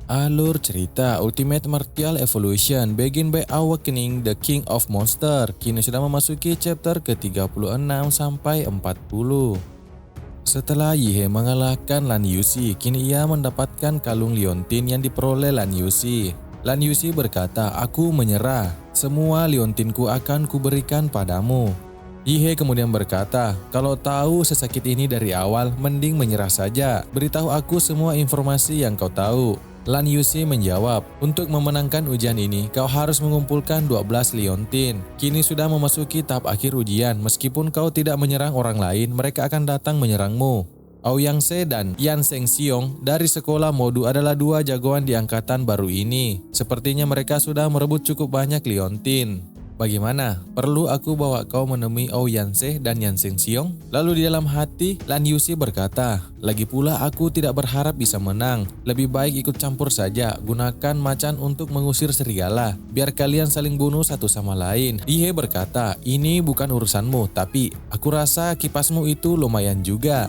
Alur cerita Ultimate Martial Evolution Begin by Awakening the King of Monster kini sudah memasuki chapter ke-36 sampai 40. Setelah Yihe mengalahkan Lan Yuxi, kini ia mendapatkan kalung liontin yang diperoleh Lan Yuxi. Lan Yuxi berkata, "Aku menyerah. Semua liontinku akan kuberikan padamu." Yihe kemudian berkata, "Kalau tahu sesakit ini dari awal, mending menyerah saja. Beritahu aku semua informasi yang kau tahu." Lan Yuxi menjawab, "Untuk memenangkan ujian ini, kau harus mengumpulkan 12 liontin. Kini sudah memasuki tahap akhir ujian, meskipun kau tidak menyerang orang lain, mereka akan datang menyerangmu." Aoyangse dan Yan Shengxiong dari sekolah Modu adalah dua jagoan di angkatan baru ini. Sepertinya mereka sudah merebut cukup banyak liontin. "Bagaimana? Perlu aku bawa kau menemui Aoyangse dan Yan Shengxiong?" Lalu di dalam hati, Lan Yuxi berkata, "Lagi pula aku tidak berharap bisa menang. Lebih baik ikut campur saja, gunakan macan untuk mengusir serigala. Biar kalian saling bunuh satu sama lain." Yihe berkata, "Ini bukan urusanmu, tapi aku rasa kipasmu itu lumayan juga."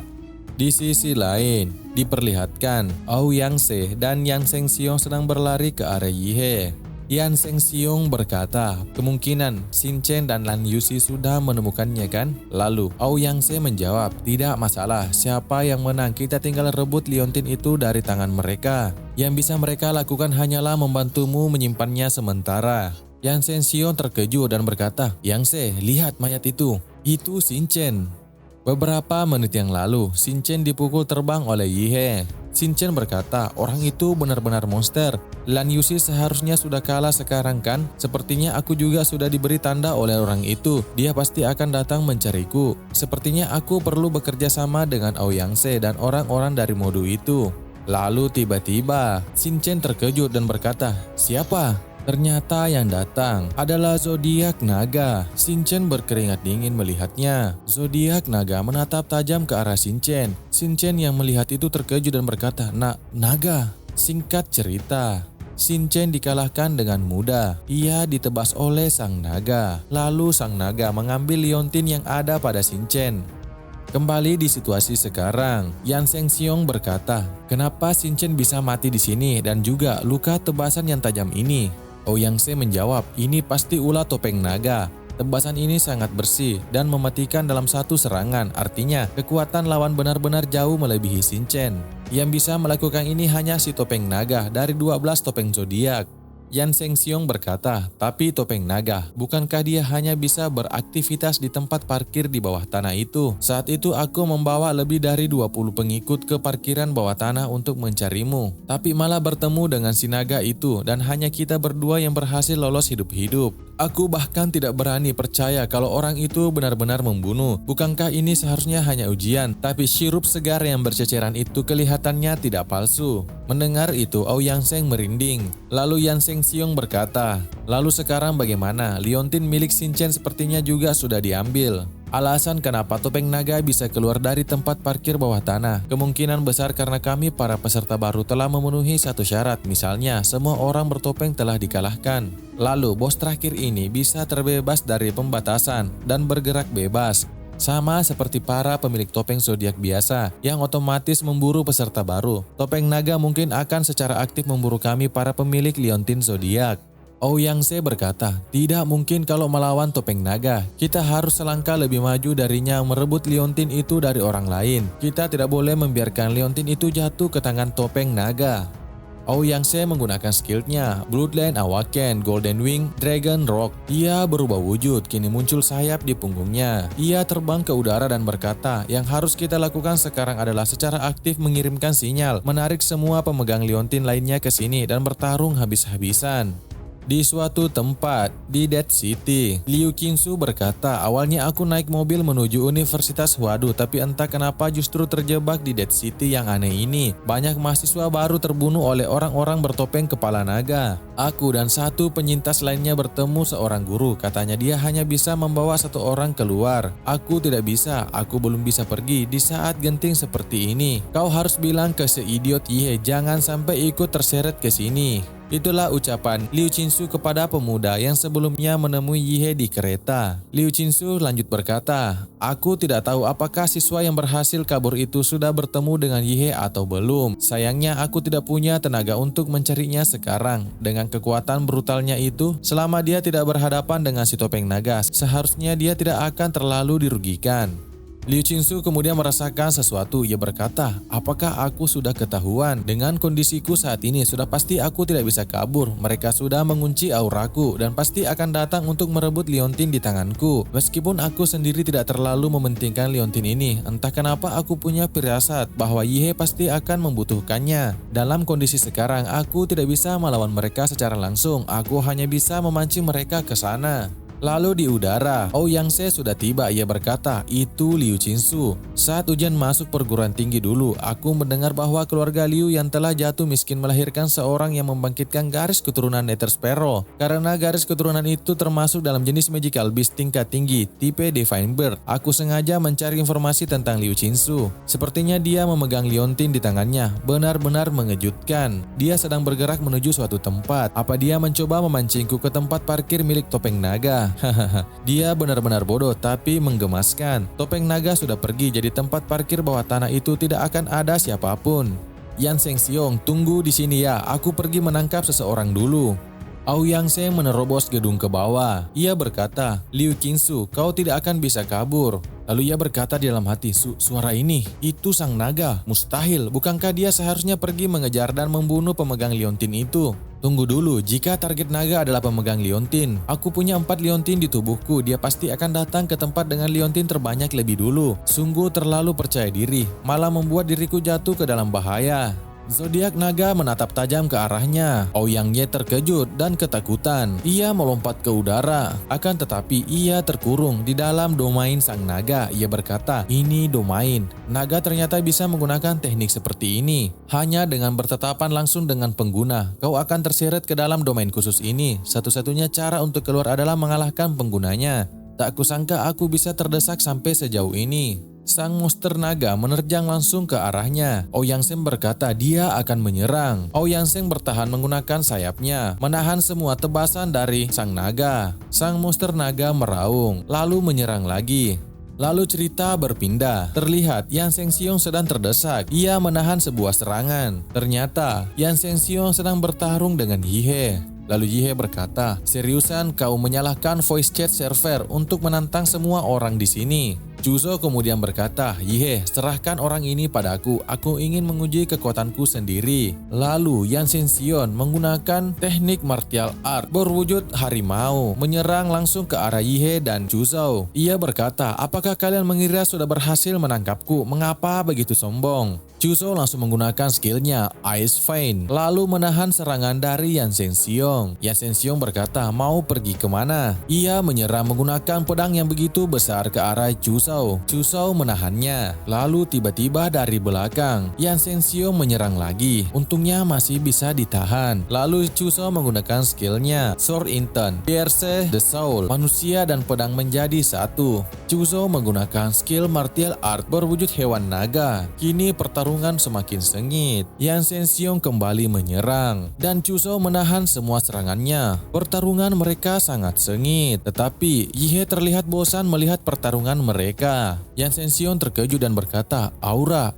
Di sisi lain, diperlihatkan Aoyangse dan Yan Shengxiong sedang berlari ke arah Yihe. Yan Shengxiong berkata, "Kemungkinan Xinchen dan Lan Yuxi sudah menemukannya kan?" Lalu Aoyangse menjawab, "Tidak masalah, siapa yang menang kita tinggal rebut liontin itu dari tangan mereka. Yang bisa mereka lakukan hanyalah membantumu menyimpannya sementara." Yan Shengxiong terkejut dan berkata, "Yangse, lihat mayat itu. Itu Xinchen." Beberapa menit yang lalu, Xinchen dipukul terbang oleh Yihe. Xinchen berkata, "Orang itu benar-benar monster. Lan Yuxi seharusnya sudah kalah sekarang kan? Sepertinya aku juga sudah diberi tanda oleh orang itu. Dia pasti akan datang mencariku. Sepertinya aku perlu bekerja sama dengan Aoyangse dan orang-orang dari Modu itu." Lalu tiba-tiba, Xinchen terkejut dan berkata, "Siapa?" Ternyata yang datang adalah zodiak naga. Xinchen berkeringat dingin melihatnya. Zodiak naga menatap tajam ke arah Xinchen. Xinchen yang melihat itu terkejut dan berkata, Naga." Singkat cerita, Xinchen dikalahkan dengan mudah. Ia ditebas oleh sang naga. Lalu sang naga mengambil liontin yang ada pada Xinchen. Kembali di situasi sekarang, Yan Shengxiong berkata, "Kenapa Xinchen bisa mati di sini dan juga luka tebasan yang tajam ini?" Aoyangse menjawab, "Ini pasti ulah topeng naga. Tebasan ini sangat bersih dan mematikan dalam satu serangan. Artinya, kekuatan lawan benar-benar jauh melebihi Xinchen. Yang bisa melakukan ini hanya si topeng naga dari 12 topeng zodiak." Yan Shengxiong berkata, "Tapi topeng naga, bukankah dia hanya bisa beraktivitas di tempat parkir di bawah tanah itu? Saat itu aku membawa lebih dari 20 pengikut ke parkiran bawah tanah untuk mencarimu. Tapi malah bertemu dengan si naga itu dan hanya kita berdua yang berhasil lolos hidup-hidup. Aku bahkan tidak berani percaya kalau orang itu benar-benar membunuh. Bukankah ini seharusnya hanya ujian? Tapi sirup segar yang berceceran itu kelihatannya tidak palsu." Mendengar itu, Aoyangse merinding. Lalu Yan Shengxiong berkata, "Lalu sekarang bagaimana? Liontin milik Xinchen sepertinya juga sudah diambil. Alasan kenapa topeng naga bisa keluar dari tempat parkir bawah tanah kemungkinan besar karena kami para peserta baru telah memenuhi satu syarat, misalnya semua orang bertopeng telah dikalahkan. Lalu bos terakhir ini bisa terbebas dari pembatasan dan bergerak bebas. Sama seperti para pemilik topeng zodiak biasa yang otomatis memburu peserta baru. Topeng naga mungkin akan secara aktif memburu kami para pemilik liontin zodiak." Aoyangse berkata, "Tidak mungkin kalau melawan topeng naga. Kita harus selangkah lebih maju darinya merebut liontin itu dari orang lain. Kita tidak boleh membiarkan liontin itu jatuh ke tangan topeng naga." Aoyangse menggunakan skillnya, Bloodline Awaken, Golden Wing, Dragon Rock. Ia berubah wujud, kini muncul sayap di punggungnya. Ia terbang ke udara dan berkata, "Yang harus kita lakukan sekarang adalah secara aktif mengirimkan sinyal, menarik semua pemegang liontin lainnya ke sini dan bertarung habis-habisan." Di suatu tempat di Dead City, Liu Qingsu berkata, "Awalnya aku naik mobil menuju Universitas Huadu, tapi entah kenapa justru terjebak di Dead City yang aneh ini. Banyak mahasiswa baru terbunuh oleh orang-orang bertopeng kepala naga. Aku dan satu penyintas lainnya bertemu seorang guru, katanya dia hanya bisa membawa satu orang keluar. Aku tidak bisa, aku belum bisa pergi di saat genting seperti ini. Kau harus bilang ke seidiot Yihe jangan sampai ikut terseret ke sini." Itulah ucapan Liu Qinsu kepada pemuda yang sebelumnya menemui Yihe di kereta. Liu Qinsu lanjut berkata, "Aku tidak tahu apakah siswa yang berhasil kabur itu sudah bertemu dengan Yihe atau belum. Sayangnya aku tidak punya tenaga untuk mencarinya sekarang. Dengan kekuatan brutalnya itu, selama dia tidak berhadapan dengan si topeng naga, seharusnya dia tidak akan terlalu dirugikan." Liu Qinsu kemudian merasakan sesuatu. Ia berkata, "Apakah aku sudah ketahuan? Dengan kondisiku saat ini, sudah pasti aku tidak bisa kabur. Mereka sudah mengunci auraku dan pasti akan datang untuk merebut liontin di tanganku. Meskipun aku sendiri tidak terlalu mementingkan liontin ini, entah kenapa aku punya firasat bahwa Yihe pasti akan membutuhkannya. Dalam kondisi sekarang, aku tidak bisa melawan mereka secara langsung. Aku hanya bisa memancing mereka ke sana." Lalu di udara, Ouyang Ze sudah tiba. Ia berkata, "Itu Liu Qinsu. Saat ujian masuk perguruan tinggi dulu, aku mendengar bahwa keluarga Liu yang telah jatuh miskin melahirkan seorang yang membangkitkan garis keturunan Nether Sparrow. Karena garis keturunan itu termasuk dalam jenis Magical Beast tingkat tinggi, tipe Divine Bird. Aku sengaja mencari informasi tentang Liu Qinsu. Sepertinya dia memegang liontin di tangannya. Benar-benar mengejutkan. Dia sedang bergerak menuju suatu tempat. Apa dia mencoba memancingku ke tempat parkir milik topeng naga? Hahaha, dia benar-benar bodoh tapi menggemaskan. Topeng naga sudah pergi, jadi tempat parkir bawah tanah itu tidak akan ada siapapun. Yan Shengxiong, tunggu di sini ya, aku pergi menangkap seseorang dulu." Ouyang Ze menerobos gedung ke bawah. Ia berkata, "Liu Qinsu, kau tidak akan bisa kabur." Lalu ia berkata di dalam hati, Suara ini, itu sang naga. Mustahil, bukankah dia seharusnya pergi mengejar dan membunuh pemegang liontin itu? Tunggu dulu, jika target naga adalah pemegang liontin, aku punya 4 liontin di tubuhku, dia pasti akan datang ke tempat dengan liontin terbanyak lebih dulu. Sungguh terlalu percaya diri, malah membuat diriku jatuh ke dalam bahaya." Zodiak naga menatap tajam ke arahnya. Ouyang Ye terkejut dan ketakutan. Ia melompat ke udara. Akan tetapi ia terkurung di dalam domain sang naga. Ia berkata, "Ini domain. Naga ternyata bisa menggunakan teknik seperti ini. Hanya dengan bertetapan langsung dengan pengguna, kau akan terseret ke dalam domain khusus ini. Satu-satunya cara untuk keluar adalah mengalahkan penggunanya. Tak kusangka aku bisa terdesak sampai sejauh ini." Sang monster naga menerjang langsung ke arahnya. Ouyang Ze berkata dia akan menyerang. Ouyang Ze bertahan menggunakan sayapnya, menahan semua tebasan dari sang naga. Sang monster naga meraung, lalu menyerang lagi. Lalu cerita berpindah. Terlihat Yan Shengxiong sedang terdesak. Ia menahan sebuah serangan. Ternyata Yan Shengxiong sedang bertarung dengan Yihe. Lalu Yihe berkata, "Seriusan kau menyalahkan voice chat server untuk menantang semua orang di sini?" Chuzhou kemudian berkata, "Yihe, serahkan orang ini padaku. Aku ingin menguji kekuatanku sendiri." Lalu Yan Shengxiong menggunakan teknik martial art berwujud harimau, menyerang langsung ke arah Yihe dan Chuzhou. Ia berkata, "Apakah kalian mengira sudah berhasil menangkapku? Mengapa begitu sombong?" Chuzhou langsung menggunakan skillnya Ice Vein, lalu menahan serangan dari Yan Shengxiong. Yan Shengxiong berkata mau pergi kemana. Ia menyerang menggunakan pedang yang begitu besar ke arah Chuzhou. Chuzhou menahannya. Lalu tiba-tiba dari belakang, Yan Shengxiong menyerang lagi. Untungnya masih bisa ditahan. Lalu Chuzhou menggunakan skillnya Sword Intent, Pierce the Soul. Manusia dan pedang menjadi satu. Chuzhou menggunakan skill martial art berwujud hewan naga. Kini pertarungan semakin sengit. Yan Shengxiong kembali menyerang dan Chuzhou menahan semua serangannya. Pertarungan mereka sangat sengit, tetapi Yihe terlihat bosan melihat pertarungan mereka. Yan Shengxiong terkejut dan berkata, Aura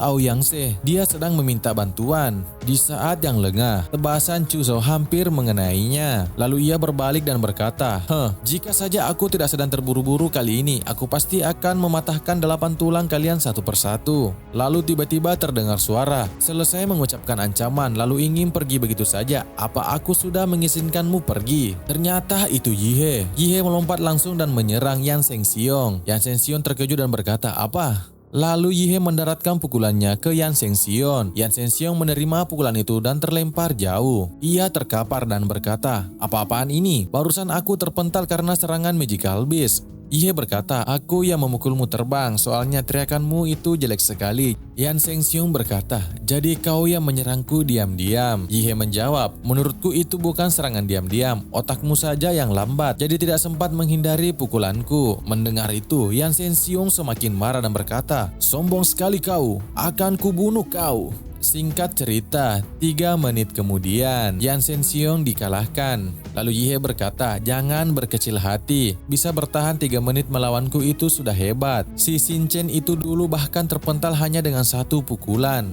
Ouyang Ze, dia sedang meminta bantuan." Di saat yang lengah, tebasan Chuzhou hampir mengenainya. Lalu ia berbalik dan berkata, "Jika saja aku tidak sedang terburu-buru kali ini, aku pasti akan mematahkan 8 tulang kalian satu persatu." Lalu tiba-tiba terdengar suara. Selesai mengucapkan ancaman, lalu ingin pergi begitu saja. "Apa aku sudah mengizinkanmu pergi?" Ternyata itu Yihe. Yihe melompat langsung dan menyerang Yan Shengxiong. Yan Shengxiong terkejut dan berkata, "Apa?" Lalu Yihe mendaratkan pukulannya ke Yan Shengxiong. Yan Shengxiong menerima pukulan itu dan terlempar jauh. Ia terkapar dan berkata, "Apa-apaan ini? Barusan aku terpental karena serangan Magical Beast." Yihe berkata, "Aku yang memukulmu terbang, soalnya teriakanmu itu jelek sekali." Yan Shengxiong berkata, "Jadi kau yang menyerangku diam-diam?" Yihe menjawab, "Menurutku itu bukan serangan diam-diam, otakmu saja yang lambat, jadi tidak sempat menghindari pukulanku." Mendengar itu, Yan Shengxiong semakin marah dan berkata, "Sombong sekali kau, akan kubunuh kau." Singkat cerita, 3 menit kemudian, Yan Shenxiong dikalahkan. Lalu Yihe berkata, jangan berkecil hati, bisa bertahan 3 menit melawanku itu sudah hebat. Si Xin Chen itu dulu bahkan terpental hanya dengan 1 pukulan.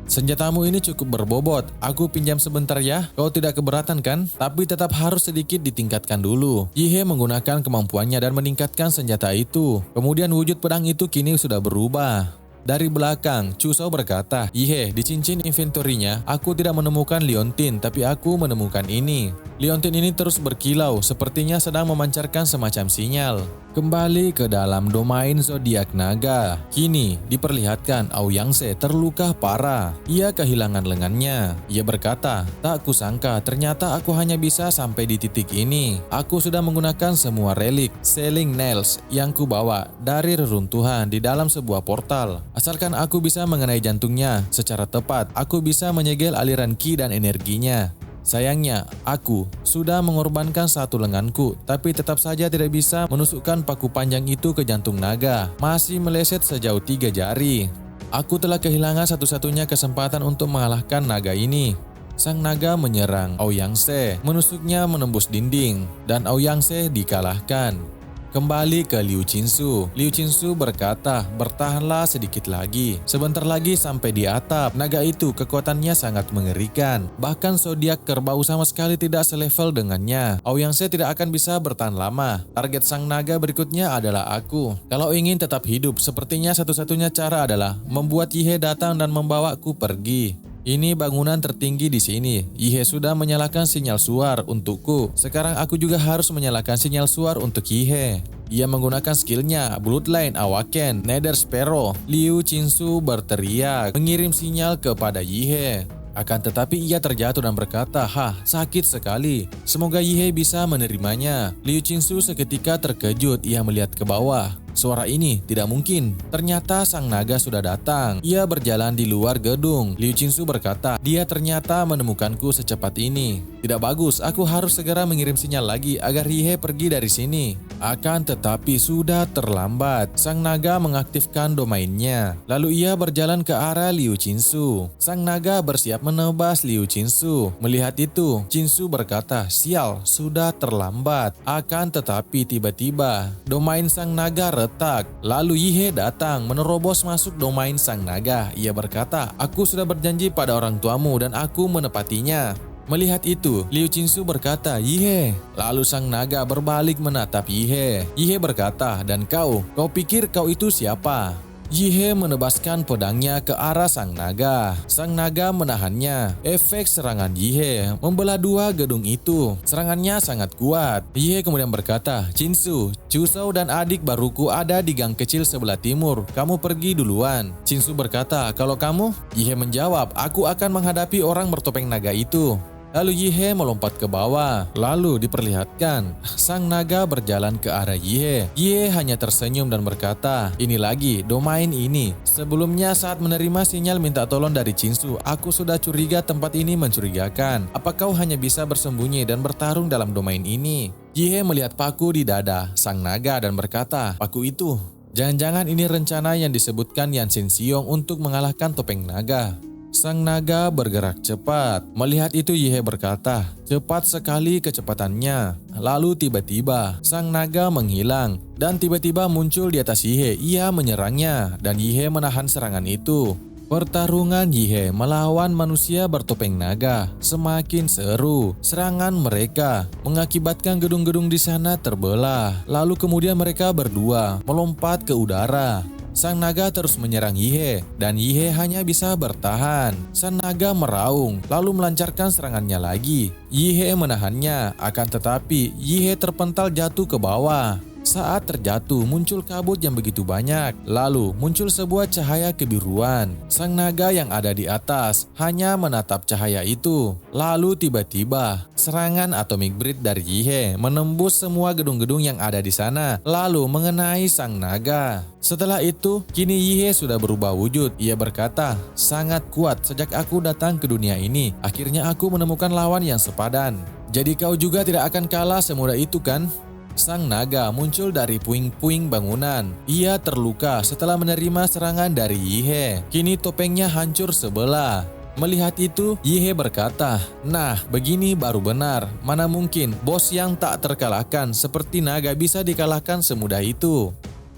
Senjatamu ini cukup berbobot, aku pinjam sebentar ya, kau tidak keberatan kan? Tapi tetap harus sedikit ditingkatkan dulu. Yihe menggunakan kemampuannya dan meningkatkan senjata itu. Kemudian wujud pedang itu kini sudah berubah. Dari belakang, Chu Shao berkata, Yihe, di cincin inventorinya, aku tidak menemukan liontin, tapi aku menemukan ini. Liontin ini terus berkilau, sepertinya sedang memancarkan semacam sinyal. Kembali ke dalam domain zodiak naga. Kini diperlihatkan Aoyangse terluka parah. Ia kehilangan lengannya. Ia berkata, tak kusangka ternyata aku hanya bisa sampai di titik ini. Aku sudah menggunakan semua relik, Selling Nails yang kubawa dari reruntuhan di dalam sebuah portal. Asalkan aku bisa mengenai jantungnya secara tepat, aku bisa menyegel aliran ki dan energinya. Sayangnya, aku sudah mengorbankan 1 lenganku, tapi tetap saja tidak bisa menusukkan paku panjang itu ke jantung naga. Masih meleset sejauh 3 jari. Aku telah kehilangan satu-satunya kesempatan untuk mengalahkan naga ini. Sang naga menyerang Aoyangse, menusuknya menembus dinding, dan Aoyangse dikalahkan. Kembali ke Liu Qinsu. Liu Qinsu berkata, bertahanlah sedikit lagi. Sebentar lagi sampai di atap. Naga itu kekuatannya sangat mengerikan. Bahkan zodiak kerbau sama sekali tidak selevel dengannya. Aoyangse tidak akan bisa bertahan lama. Target sang naga berikutnya adalah aku. Kalau ingin tetap hidup, sepertinya satu-satunya cara adalah membuat Yihe datang dan membawaku pergi. Ini bangunan tertinggi di sini. Yihe sudah menyalakan sinyal suar untukku. Sekarang aku juga harus menyalakan sinyal suar untuk Yihe. Ia menggunakan skillnya Bloodline Awaken Nether Sparrow. Liu Qinsu berteriak, mengirim sinyal kepada Yihe. Akan tetapi ia terjatuh dan berkata, sakit sekali. Semoga Yihe bisa menerimanya. Liu Qinsu seketika terkejut, ia melihat ke bawah. Suara ini tidak mungkin. Ternyata sang naga sudah datang. Ia berjalan di luar gedung. Liu Qinsu berkata, dia ternyata menemukanku secepat ini. Tidak bagus, aku harus segera mengirim sinyal lagi agar Yihe pergi dari sini. Akan tetapi sudah terlambat. Sang naga mengaktifkan domainnya. Lalu ia berjalan ke arah Liu Qinsu. Sang naga bersiap menebas Liu Qinsu. Melihat itu, Qinsu berkata, sial, sudah terlambat. Akan tetapi tiba-tiba, domain sang naga retak. Lalu Yihe datang menerobos masuk domain sang naga. Ia berkata, aku sudah berjanji pada orang tuamu dan aku menepatinya. Melihat itu, Liu Qinsu berkata, Yihe. Lalu sang naga berbalik menatap Yihe. Yihe berkata, dan kau pikir kau itu siapa? Yihe menebaskan pedangnya ke arah sang naga. Sang naga menahannya. Efek serangan Yihe membelah 2 gedung itu. Serangannya sangat kuat. Yihe kemudian berkata, Qinsu, Chu Shao dan adik baruku ada di gang kecil sebelah timur. Kamu pergi duluan. Qinsu berkata, kalau kamu? Yihe menjawab, aku akan menghadapi orang bertopeng naga itu. Lalu Yihe melompat ke bawah. Lalu diperlihatkan sang naga berjalan ke arah Yihe. Yihe hanya tersenyum dan berkata, ini lagi domain ini. Sebelumnya saat menerima sinyal minta tolong dari Qinsu, aku sudah curiga tempat ini mencurigakan. Apa kau hanya bisa bersembunyi dan bertarung dalam domain ini? Yihe melihat paku di dada sang naga dan berkata, paku itu, jangan-jangan ini rencana yang disebutkan Yan Shenxiong untuk mengalahkan topeng naga. Sang naga bergerak cepat. Melihat itu Yihe berkata, cepat sekali kecepatannya. Lalu tiba-tiba sang naga menghilang dan tiba-tiba muncul di atas Yihe. Ia menyerangnya dan Yihe menahan serangan itu. Pertarungan Yihe melawan manusia bertopeng naga semakin seru. Serangan mereka mengakibatkan gedung-gedung di sana terbelah. Lalu kemudian mereka berdua melompat ke udara. Sang naga terus menyerang Yihe dan Yihe hanya bisa bertahan. Sang naga meraung lalu melancarkan serangannya lagi. Yihe menahannya, akan tetapi Yihe terpental jatuh ke bawah. Saat terjatuh muncul kabut yang begitu banyak. Lalu muncul sebuah cahaya kebiruan. Sang naga yang ada di atas hanya menatap cahaya itu. Lalu tiba-tiba serangan atomic breath dari Yihe menembus semua gedung-gedung yang ada di sana. Lalu mengenai sang naga. Setelah itu, kini Yihe sudah berubah wujud. Ia berkata, sangat kuat sejak aku datang ke dunia ini. Akhirnya aku menemukan lawan yang sepadan. Jadi kau juga tidak akan kalah semudah itu kan? Sang naga muncul dari puing-puing bangunan. Ia terluka setelah menerima serangan dari Yihe. Kini topengnya hancur sebelah. Melihat itu, Yihe berkata, "Nah, begini baru benar. Mana mungkin bos yang tak terkalahkan seperti naga bisa dikalahkan semudah itu."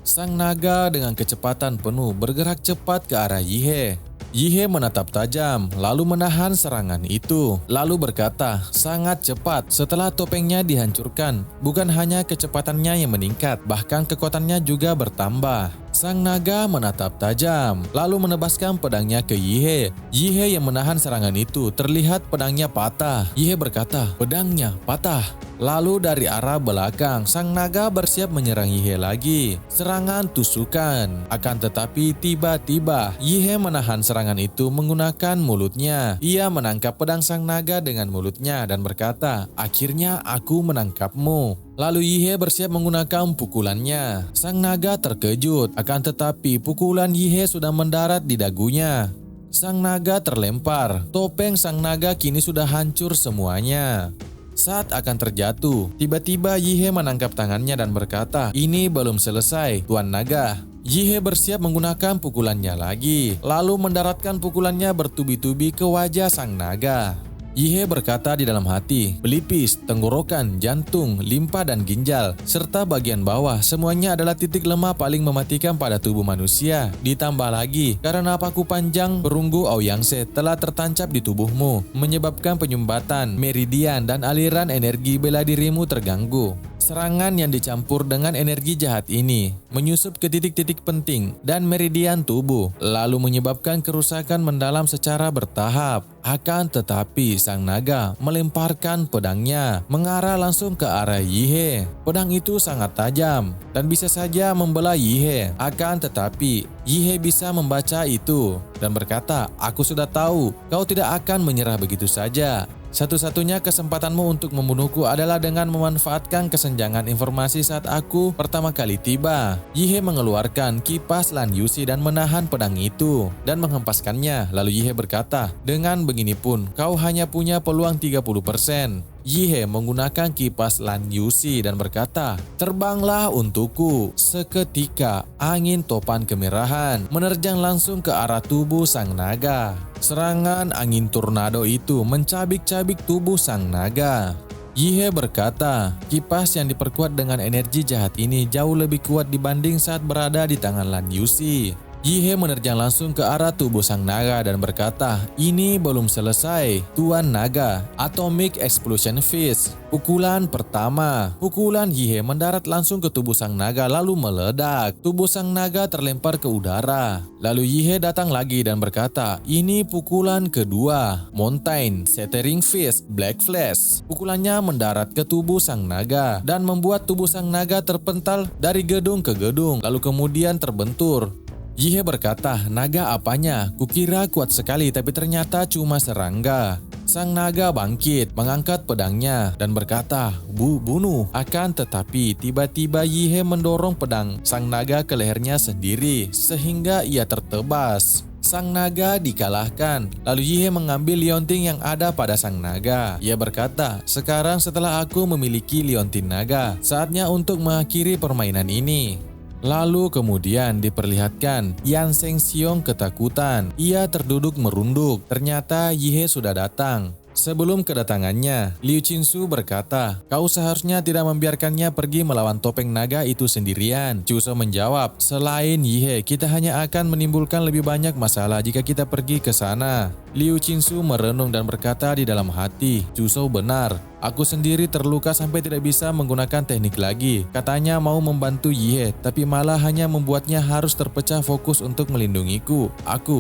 Sang naga dengan kecepatan penuh bergerak cepat ke arah Yihe. Yihe menatap tajam, lalu menahan serangan itu. Lalu berkata, sangat cepat setelah topengnya dihancurkan. Bukan hanya kecepatannya yang meningkat, bahkan kekuatannya juga bertambah. Sang naga menatap tajam, lalu menebaskan pedangnya ke Yihe. Yihe yang menahan serangan itu, terlihat pedangnya patah. Yihe berkata, pedangnya patah. Lalu dari arah belakang, sang naga bersiap menyerang Yihe lagi. Serangan tusukan. Akan tetapi tiba-tiba, Yihe menahan serangan itu menggunakan mulutnya. Ia menangkap pedang sang naga dengan mulutnya dan berkata, akhirnya aku menangkapmu. Lalu Yihe bersiap menggunakan pukulannya. Sang naga terkejut, akan tetapi pukulan Yihe sudah mendarat di dagunya. Sang naga terlempar. Topeng sang naga kini sudah hancur semuanya. Saat akan terjatuh, tiba-tiba Yihe menangkap tangannya dan berkata, ini belum selesai, Tuan Naga. Yihe bersiap menggunakan pukulannya lagi, lalu mendaratkan pukulannya bertubi-tubi ke wajah sang naga. Yihe berkata di dalam hati, pelipis, tenggorokan, jantung, limpa dan ginjal, serta bagian bawah semuanya adalah titik lemah paling mematikan pada tubuh manusia. Ditambah lagi, karena paku panjang perunggu Aoyangse telah tertancap di tubuhmu, menyebabkan penyumbatan, meridian dan aliran energi bela dirimu terganggu. Serangan yang dicampur dengan energi jahat ini menyusup ke titik-titik penting dan meridian tubuh, lalu menyebabkan kerusakan mendalam secara bertahap. Akan tetapi sang naga melemparkan pedangnya mengarah langsung ke arah Yihe. Pedang itu sangat tajam dan bisa saja membelah Yihe. Akan tetapi Yihe bisa membaca itu dan berkata, aku sudah tahu kau tidak akan menyerah begitu saja. Satu-satunya kesempatanmu untuk membunuhku adalah dengan memanfaatkan kesenjangan informasi saat aku pertama kali tiba. Yihe mengeluarkan kipas Lan Yushi dan menahan pedang itu dan menghempaskannya. Lalu Yihe berkata, dengan begini pun kau hanya punya peluang 30%. Yihe menggunakan kipas Lan Yushi dan berkata, terbanglah untukku. Seketika angin topan kemerahan menerjang langsung ke arah tubuh sang naga. Serangan angin tornado itu mencabik-cabik tubuh sang naga. Yihe berkata, kipas yang diperkuat dengan energi jahat ini jauh lebih kuat dibanding saat berada di tangan Lan Yushi. Yihe menerjang langsung ke arah tubuh sang naga dan berkata, ini belum selesai, Tuan Naga. Atomic Explosion Fist. Pukulan pertama. Pukulan Yihe mendarat langsung ke tubuh sang naga lalu meledak. Tubuh sang naga terlempar ke udara. Lalu Yihe datang lagi dan berkata, ini pukulan kedua. Mountain Shattering Fist Black Flash. Pukulannya mendarat ke tubuh sang naga dan membuat tubuh sang naga terpental dari gedung ke gedung lalu kemudian terbentur. Yihe berkata, naga apanya? Kukira kuat sekali tapi ternyata cuma serangga. Sang naga bangkit, mengangkat pedangnya dan berkata, bunuh. Akan tetapi tiba-tiba Yihe mendorong pedang sang naga ke lehernya sendiri sehingga ia tertebas. Sang naga dikalahkan. Lalu Yihe mengambil liontin yang ada pada sang naga. Ia berkata, sekarang setelah aku memiliki liontin naga, saatnya untuk mengakhiri permainan ini. Lalu kemudian diperlihatkan Yan Shengxiong ketakutan. Ia terduduk merunduk. Ternyata Yihe sudah datang. Sebelum kedatangannya, Liu Qinsu berkata, kau seharusnya tidak membiarkannya pergi melawan topeng naga itu sendirian. Chuso menjawab, selain Yihe, kita hanya akan menimbulkan lebih banyak masalah jika kita pergi ke sana. Liu Qinsu merenung dan berkata di dalam hati, Chuso benar. Aku sendiri terluka sampai tidak bisa menggunakan teknik lagi. Katanya mau membantu Yihe, tapi malah hanya membuatnya harus terpecah fokus untuk melindungiku.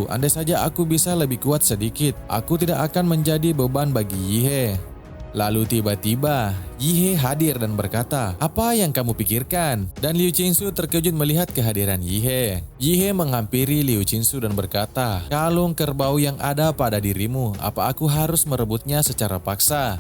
Andai saja aku bisa lebih kuat sedikit, aku tidak akan menjadi beban bagi Yihe. Lalu tiba-tiba Yihe hadir dan berkata, apa yang kamu pikirkan? Dan Liu Qinsu terkejut melihat kehadiran Yihe. Yihe menghampiri Liu Qinsu dan berkata, kalung kerbau yang ada pada dirimu, apa aku harus merebutnya secara paksa?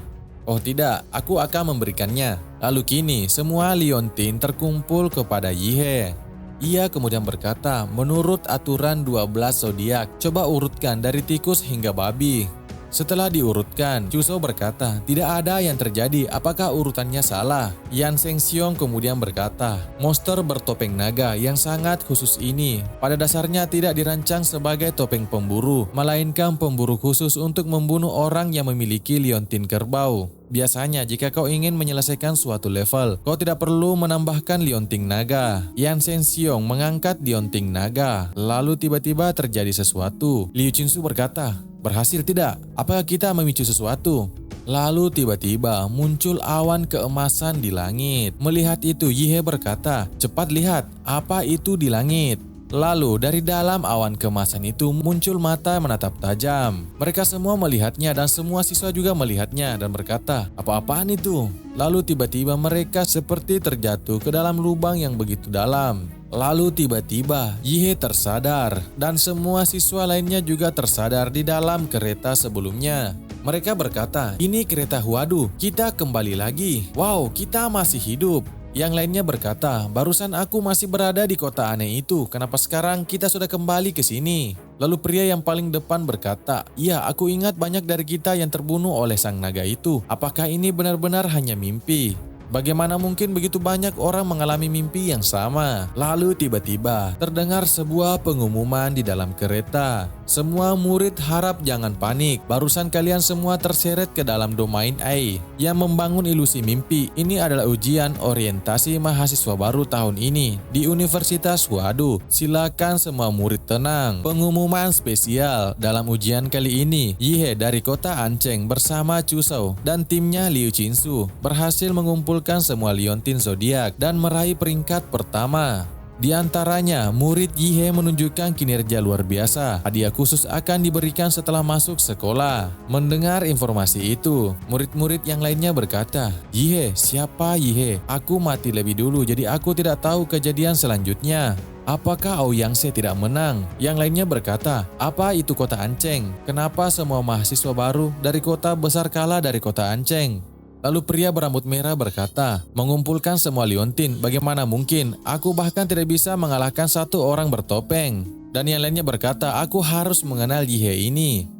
Oh tidak, aku akan memberikannya. Lalu kini semua liontin terkumpul kepada Yihe. Ia kemudian berkata, menurut aturan 12 zodiak, coba urutkan dari tikus hingga babi. Setelah diurutkan, Chusou berkata, tidak ada yang terjadi, apakah urutannya salah? Yan Shengxiong kemudian berkata, monster bertopeng naga yang sangat khusus ini pada dasarnya tidak dirancang sebagai topeng pemburu, melainkan pemburu khusus untuk membunuh orang yang memiliki liontin kerbau. Biasanya jika kau ingin menyelesaikan suatu level, kau tidak perlu menambahkan lionting naga. Yan Shengxiong mengangkat lionting naga, lalu tiba-tiba terjadi sesuatu. Liu Qinsu berkata, berhasil tidak? Apakah kita memicu sesuatu? Lalu tiba-tiba muncul awan keemasan di langit. Melihat itu, Yihe berkata, cepat lihat, apa itu di langit? Lalu dari dalam awan keemasan itu muncul mata menatap tajam. Mereka semua melihatnya dan semua siswa juga melihatnya dan berkata, apa-apaan itu? Lalu tiba-tiba mereka seperti terjatuh ke dalam lubang yang begitu dalam. Lalu tiba-tiba Yihe tersadar dan semua siswa lainnya juga tersadar di dalam kereta sebelumnya. Mereka berkata, ini kereta Huadu, kita kembali lagi. Wow, kita masih hidup. Yang lainnya berkata, barusan aku masih berada di kota aneh itu, kenapa sekarang kita sudah kembali ke sini? Lalu pria yang paling depan berkata, iya, aku ingat banyak dari kita yang terbunuh oleh sang naga itu. Apakah ini benar-benar hanya mimpi? Bagaimana mungkin begitu banyak orang mengalami mimpi yang sama? Lalu tiba-tiba terdengar sebuah pengumuman di dalam kereta. Semua murid harap jangan panik. Barusan kalian semua terseret ke dalam domain A yang membangun ilusi mimpi. Ini adalah ujian orientasi mahasiswa baru tahun ini di Universitas Huadu. Silakan semua murid tenang. Pengumuman spesial dalam ujian kali ini. Yihe dari kota Ancheng bersama Chusou dan timnya Liu Qinsu berhasil mengumpulkan semua liontin zodiak dan meraih peringkat pertama. Di antaranya, murid Yihe menunjukkan kinerja luar biasa. Hadiah khusus akan diberikan setelah masuk sekolah. Mendengar informasi itu, murid-murid yang lainnya berkata, Yihe, siapa Yihe? Aku mati lebih dulu, jadi aku tidak tahu kejadian selanjutnya. Apakah Ouyangse tidak menang? Yang lainnya berkata, apa itu kota Ancheng? Kenapa semua mahasiswa baru dari kota besar kalah dari kota Ancheng? Lalu pria berambut merah berkata, mengumpulkan semua liontin, bagaimana mungkin? Aku bahkan tidak bisa mengalahkan satu orang bertopeng. Dan yang lainnya berkata, aku harus mengenal Yihe ini.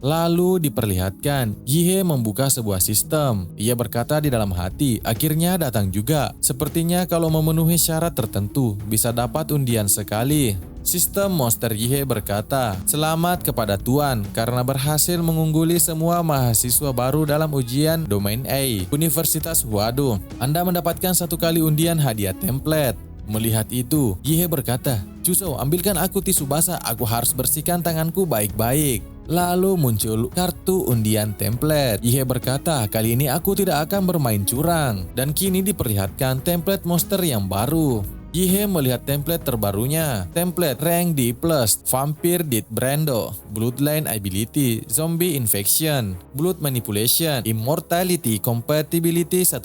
Lalu diperlihatkan, Yihe membuka sebuah sistem. Ia berkata di dalam hati, akhirnya datang juga. Sepertinya kalau memenuhi syarat tertentu, bisa dapat undian sekali. Sistem monster Yihe berkata, selamat kepada Tuan karena berhasil mengungguli semua mahasiswa baru dalam ujian domain A Universitas Huadu. Anda mendapatkan satu kali undian hadiah template. Melihat itu, Yihe berkata, Chusou, ambilkan aku tisu basah, aku harus bersihkan tanganku baik-baik. Lalu muncul kartu undian template. Yihe berkata, kali ini aku tidak akan bermain curang. Dan kini diperlihatkan template monster yang baru. Yihe melihat template terbarunya. Template rank D+, Vampire Death Brando, Bloodline Ability, Zombie Infection, Blood Manipulation, Immortality Compatibility 1%.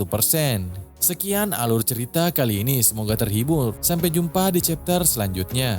Sekian alur cerita kali ini, semoga terhibur. Sampai jumpa di chapter selanjutnya.